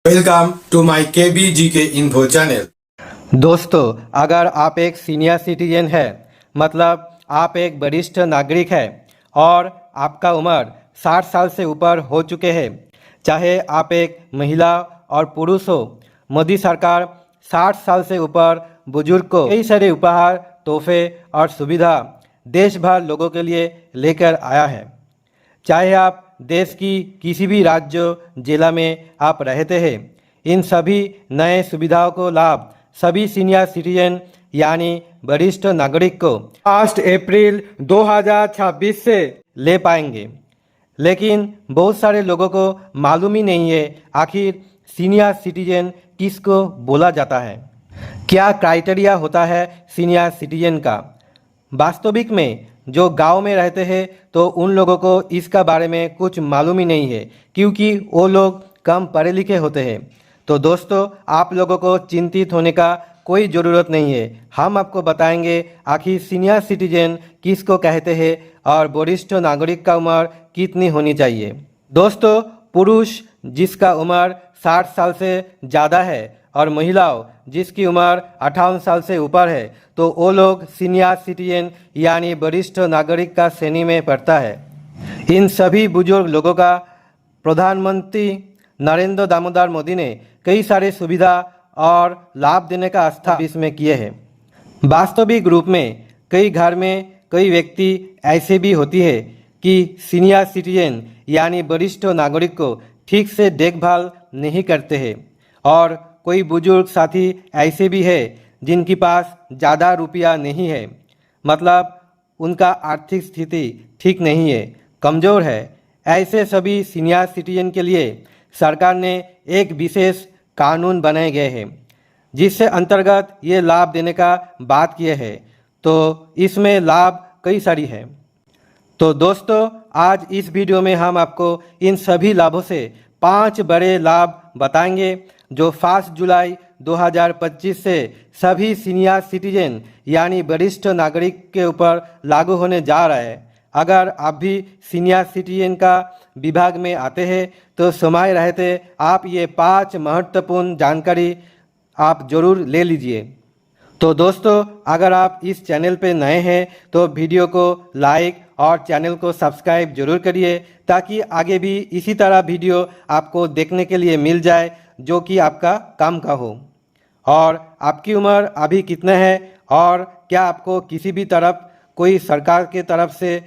Welcome to my KBGK info channel. दोस्तों, अगर आप एक सीनियर सिटीजन है, मतलब आप एक वरिष्ठ नागरिक है और आपका उम्र 60 साल से ऊपर हो चुके हैं, चाहे आप एक महिला और पुरुष हो, मोदी सरकार 60 साल से ऊपर बुजुर्ग को कई सारे उपहार, तोहफे और सुविधा देश भर लोगों के लिए लेकर आया है। चाहे आप देश की किसी भी राज्य जिला में आप रहते हैं, इन सभी नए सुविधाओं को लाभ सभी सीनियर सिटीजन यानी वरिष्ठ नागरिक को 5 अप्रैल 2026 से ले पाएंगे। लेकिन बहुत सारे लोगों को मालूम ही नहीं है आखिर सीनियर सिटीजन किसको बोला जाता है, क्या क्राइटेरिया होता है सीनियर सिटीजन का। वास्तविक में जो गांव में रहते हैं तो उन लोगों को इसका बारे में कुछ मालूम ही नहीं है, क्योंकि वो लोग कम पढ़े लिखे होते हैं। तो दोस्तों, आप लोगों को चिंतित होने का कोई ज़रूरत नहीं है। हम आपको बताएंगे आखिर सीनियर सिटीजन किसको कहते हैं और वरिष्ठ नागरिक का उम्र कितनी होनी चाहिए। दोस्तों, पुरुष जिसका उम्र 60 साल से ज़्यादा है और महिलाओं जिसकी उम्र 58 साल से ऊपर है, तो वो लोग सीनियर सिटीजन यानी वरिष्ठ नागरिक का श्रेणी में पड़ता है। इन सभी बुजुर्ग लोगों का प्रधानमंत्री नरेंद्र दामोदर मोदी ने कई सारे सुविधा और लाभ देने का आस्था इसमें किए हैं। वास्तविक रूप में कई घर में कई व्यक्ति ऐसे भी होती है कि सीनियर सिटीजन यानी वरिष्ठ नागरिक को ठीक से देखभाल नहीं करते हैं, और कोई बुजुर्ग साथी ऐसे भी है जिनके पास ज़्यादा रुपया नहीं है, मतलब उनका आर्थिक स्थिति ठीक नहीं है, कमज़ोर है। ऐसे सभी सीनियर सिटीजन के लिए सरकार ने एक विशेष कानून बनाए गए हैं, जिससे अंतर्गत ये लाभ देने का बात किए हैं। तो इसमें लाभ कई सारी है। तो दोस्तों, आज इस वीडियो में हम आपको इन सभी लाभों से 5 बड़े लाभ बताएंगे जो 5 जुलाई 2025 से सभी सीनियर सिटीजन यानी वरिष्ठ नागरिक के ऊपर लागू होने जा रहा है। अगर आप भी सीनियर सिटीजन का विभाग में आते हैं तो समय रहते आप ये 5 महत्वपूर्ण जानकारी आप जरूर ले लीजिए। तो दोस्तों, अगर आप इस चैनल पे नए हैं तो वीडियो को लाइक और चैनल को सब्सक्राइब जरूर करिए, ताकि आगे भी इसी तरह वीडियो आपको देखने के लिए मिल जाए जो कि आपका काम का हो। और आपकी उम्र अभी कितने है और क्या आपको किसी भी तरफ कोई सरकार के तरफ से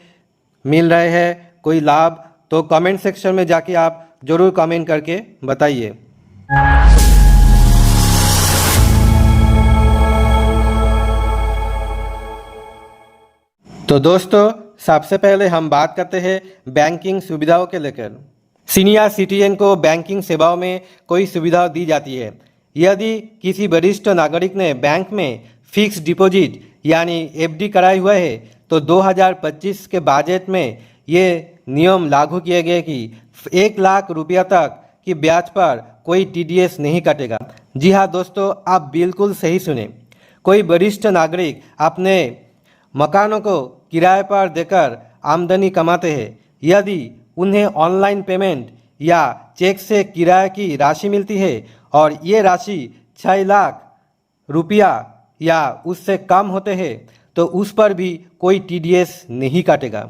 मिल रहे हैं कोई लाभ, तो कमेंट सेक्शन में जाके आप ज़रूर कमेंट करके बताइए। तो दोस्तों, सबसे पहले हम बात करते हैं बैंकिंग सुविधाओं के लेकर। सीनियर सिटीजन को बैंकिंग सेवाओं में कोई सुविधा दी जाती है। यदि किसी वरिष्ठ नागरिक ने बैंक में फिक्स डिपॉजिट यानी FD कराए हुए है तो 2025 के बजट में ये नियम लागू किए गए कि 1 लाख रुपया तक की ब्याज पर कोई TDS नहीं कटेगा। जी हाँ दोस्तों, आप बिल्कुल सही सुने। कोई वरिष्ठ नागरिक अपने मकानों को किराए पर देकर आमदनी कमाते हैं। यदि उन्हें ऑनलाइन पेमेंट या चेक से किराए की राशि मिलती है और ये राशि 6 लाख रुपया या उससे कम होते हैं तो उस पर भी कोई TDS नहीं काटेगा।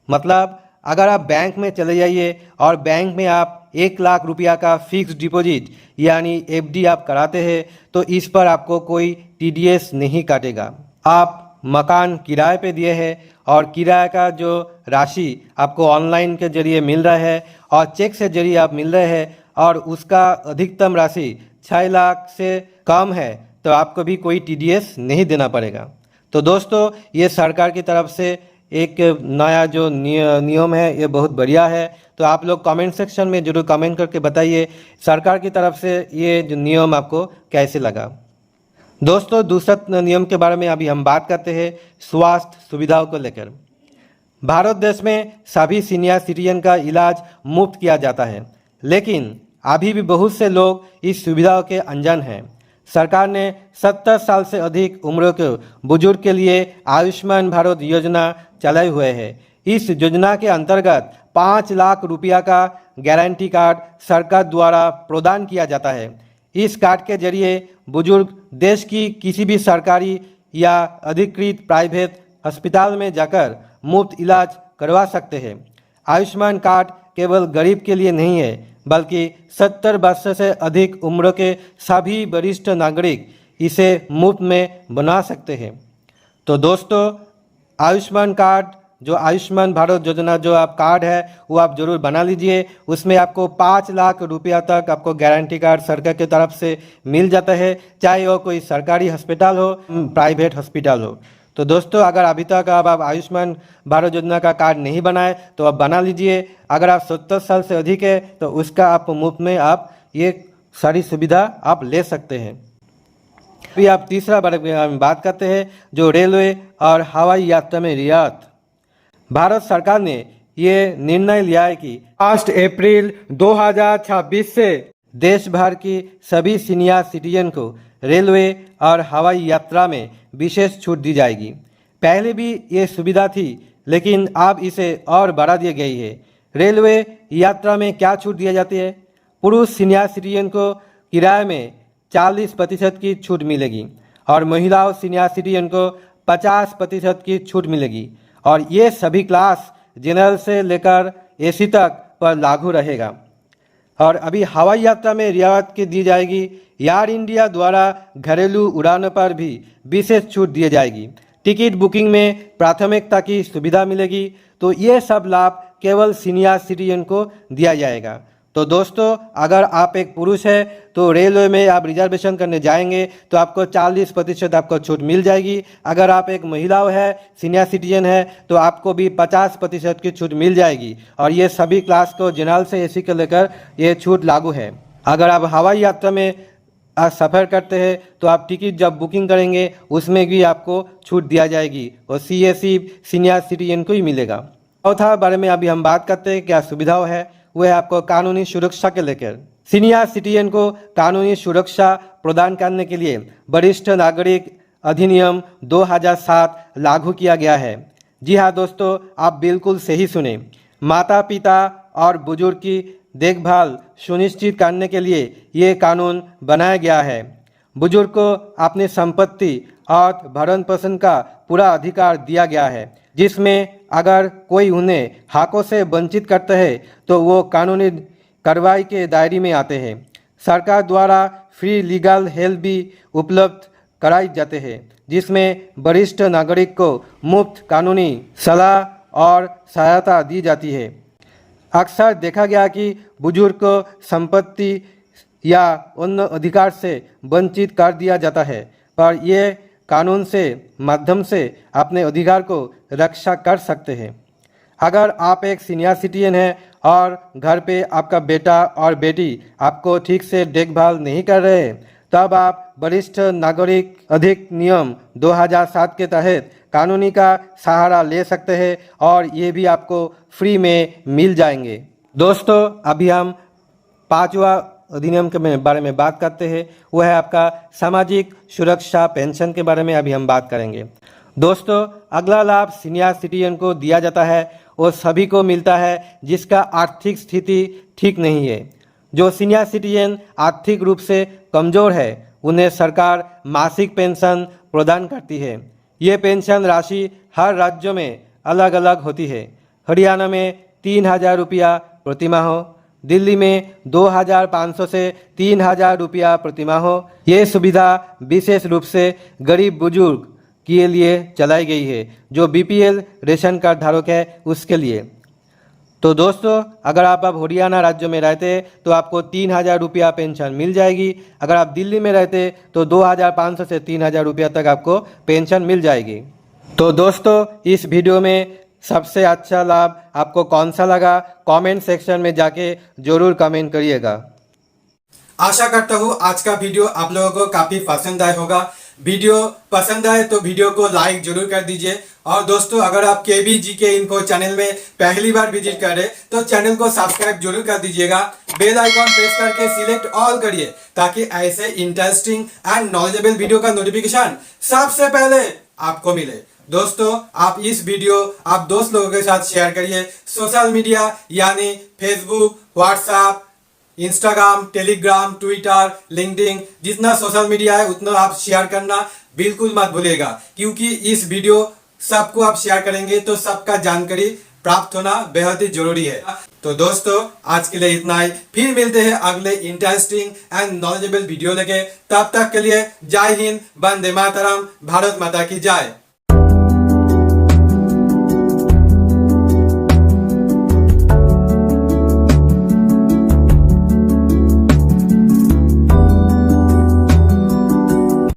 मतलब अगर आप बैंक में चले जाइए और बैंक में आप 1 लाख रुपया का फिक्स डिपॉजिट यानी FD आप कराते हैं तो इस पर आपको कोई TDS नहीं काटेगा। आप मकान किराए पे दिए हैं और किराए का जो राशि आपको ऑनलाइन के जरिए मिल रहा है और चेक से जरिए आप मिल रहे हैं और उसका अधिकतम राशि 6 लाख से कम है तो आपको भी कोई TDS नहीं देना पड़ेगा। तो दोस्तों, ये सरकार की तरफ से एक नया जो नियम है ये बहुत बढ़िया है। तो आप लोग कमेंट सेक्शन में जरूर कमेंट करके बताइए सरकार की तरफ से ये जो नियम आपको कैसे लगा। दोस्तों, दूसरा नियम के बारे में अभी हम बात करते हैं स्वास्थ्य सुविधाओं को लेकर। भारत देश में सभी सीनियर सिटीजन का इलाज मुफ्त किया जाता है, लेकिन अभी भी बहुत से लोग इस सुविधाओं के अनजान हैं। सरकार ने 70 साल से अधिक उम्र के बुजुर्ग के लिए आयुष्मान भारत योजना चलाई हुए है। इस योजना के अंतर्गत 5 लाख रुपया का गारंटी कार्ड सरकार द्वारा प्रदान किया जाता है। इस कार्ड के जरिए बुजुर्ग देश की किसी भी सरकारी या अधिकृत प्राइवेट अस्पताल में जाकर मुफ्त इलाज करवा सकते हैं। आयुष्मान कार्ड केवल गरीब के लिए नहीं है, बल्कि 70 वर्ष से अधिक उम्र के सभी वरिष्ठ नागरिक इसे मुफ्त में बना सकते हैं। तो दोस्तों, आयुष्मान कार्ड जो आयुष्मान भारत योजना जो आप कार्ड है वो आप जरूर बना लीजिए। उसमें आपको 5 लाख रुपया तक आपको गारंटी कार्ड सरकार की तरफ से मिल जाता है, चाहे वो कोई सरकारी अस्पताल हो, प्राइवेट हॉस्पिटल हो। तो दोस्तों, अगर अभी तक आप आयुष्मान भारत योजना का कार्ड नहीं बनाए तो आप बना लीजिए। अगर आप 70 साल से अधिक है तो उसका आप मुफ्त में आप ये सारी सुविधा आप ले सकते हैं। अभी आप तीसरा बात करते हैं जो रेलवे और हवाई यात्रा में रियायत। भारत सरकार ने ये निर्णय लिया है कि 1 अप्रैल 2026 से देश भर की सभी सीनियर सिटीजन को रेलवे और हवाई यात्रा में विशेष छूट दी जाएगी। पहले भी ये सुविधा थी, लेकिन अब इसे और बढ़ा दी गई है। रेलवे यात्रा में क्या छूट दिया जाती है? पुरुष सीनियर सिटीजन को किराए में 40% की छूट मिलेगी और महिलाओं सीनियर सिटीजन को 50% की छूट मिलेगी, और ये सभी क्लास जनरल से लेकर एसी तक पर लागू रहेगा। और अभी हवाई यात्रा में रियायत की दी जाएगी। एयर इंडिया द्वारा घरेलू उड़ानों पर भी विशेष छूट दी जाएगी। टिकट बुकिंग में प्राथमिकता की सुविधा मिलेगी। तो ये सब लाभ केवल सीनियर सिटीजन को दिया जाएगा। तो दोस्तों, अगर आप एक पुरुष है तो रेलवे में आप रिजर्वेशन करने जाएंगे तो आपको 40% आपको छूट मिल जाएगी। अगर आप एक महिला है, सीनियर सिटीजन है, तो आपको भी 50% की छूट मिल जाएगी, और ये सभी क्लास को जनरल से एसी को लेकर ये छूट लागू है। अगर आप हवाई यात्रा में आप सफ़र करते हैं तो आप टिकट जब बुकिंग करेंगे उसमें भी आपको छूट दिया जाएगी, और सीएसी सीनियर सिटीजन को ही मिलेगा। चौथा बारे में अभी हम बात करते हैं क्या सुविधाओं है, वो है आपको कानूनी सुरक्षा के लेकर। सीनियर सिटीजन को कानूनी सुरक्षा प्रदान करने के लिए वरिष्ठ नागरिक अधिनियम 2007 लागू किया गया है। जी हाँ दोस्तों, आप बिल्कुल सही सुने। माता पिता और बुजुर्ग की देखभाल सुनिश्चित करने के लिए ये कानून बनाया गया है। बुजुर्ग को अपनी संपत्ति और भरण पोषण का पूरा अधिकार दिया गया है, जिसमें अगर कोई उन्हें हकों से वंचित करता है तो वो कानूनी कार्रवाई के दायरे में आते हैं। सरकार द्वारा फ्री लीगल हेल्प भी उपलब्ध कराए जाते हैं, जिसमें वरिष्ठ नागरिक को मुफ्त कानूनी सलाह और सहायता दी जाती है। अक्सर देखा गया कि बुजुर्ग को संपत्ति या अन्य अधिकार से वंचित कर दिया जाता है, पर यह कानून से माध्यम से अपने अधिकार को रक्षा कर सकते हैं। अगर आप एक सीनियर सिटीजन हैं और घर पे आपका बेटा और बेटी आपको ठीक से देखभाल नहीं कर रहे हैं, तब आप वरिष्ठ नागरिक अधिनियम 2007 के तहत कानूनी का सहारा ले सकते हैं, और ये भी आपको फ्री में मिल जाएंगे। दोस्तों, अभी हम 5वां अधिनियम के बारे में बात करते हैं, वो है आपका सामाजिक सुरक्षा पेंशन के बारे में अभी हम बात करेंगे। दोस्तों, अगला लाभ सीनियर सिटीजन को दिया जाता है वो सभी को मिलता है जिसका आर्थिक स्थिति ठीक नहीं है। जो सीनियर सिटीजन आर्थिक रूप से कमज़ोर है उन्हें सरकार मासिक पेंशन प्रदान करती है। ये पेंशन राशि हर राज्यों में अलग अलग होती है। हरियाणा में 3,000 रुपया प्रतिमाह, दिल्ली में 2,500 से 3,000 रुपया प्रतिमाह। ये सुविधा विशेष रूप से गरीब बुजुर्ग के लिए चलाई गई है, जो बीपीएल रेशन कार्ड धारक है उसके लिए। तो दोस्तों, अगर आप हरियाणा राज्य में रहते तो आपको 3,000 रुपया पेंशन मिल जाएगी। अगर आप दिल्ली में रहते तो 2,500 से 3,000 रुपया तक आपको पेंशन मिल जाएगी। तो दोस्तों, इस वीडियो में सबसे अच्छा लाभ आपको कौन सा लगा, कमेंट सेक्शन में जाके जरूर कमेंट करिएगा। आशा करता हूँ आज का वीडियो आप लोगों को काफी पसंद आया होगा। वीडियो पसंद आए तो वीडियो को लाइक जरूर कर दीजिए, और दोस्तों अगर आप KBGK इन्फो चैनल में पहली बार विजिट कर रहे तो चैनल को सब्सक्राइब जरूर कर दीजिएगा। बेल आइकॉन प्रेस करके सिलेक्ट ऑल करिए ताकि ऐसे इंटरेस्टिंग एंड नॉलेजेबल वीडियो का नोटिफिकेशन सबसे पहले आपको मिले। दोस्तों आप इस वीडियो आप दोस्त लोगों के साथ शेयर करिए। सोशल मीडिया यानी Facebook, WhatsApp, Instagram, Telegram, Twitter, LinkedIn, जितना सोशल मीडिया है उतना आप शेयर करना बिल्कुल मत भूलिएगा, क्योंकि इस वीडियो सबको आप शेयर करेंगे तो सबका जानकारी प्राप्त होना बेहद ही जरूरी है। तो दोस्तों आज के लिए इतना ही, फिर मिलते हैं अगले इंटरेस्टिंग एंड नॉलेजेबल वीडियो लेके। तब तक के लिए जय हिंद, वंदे मातरम, भारत माता की जय।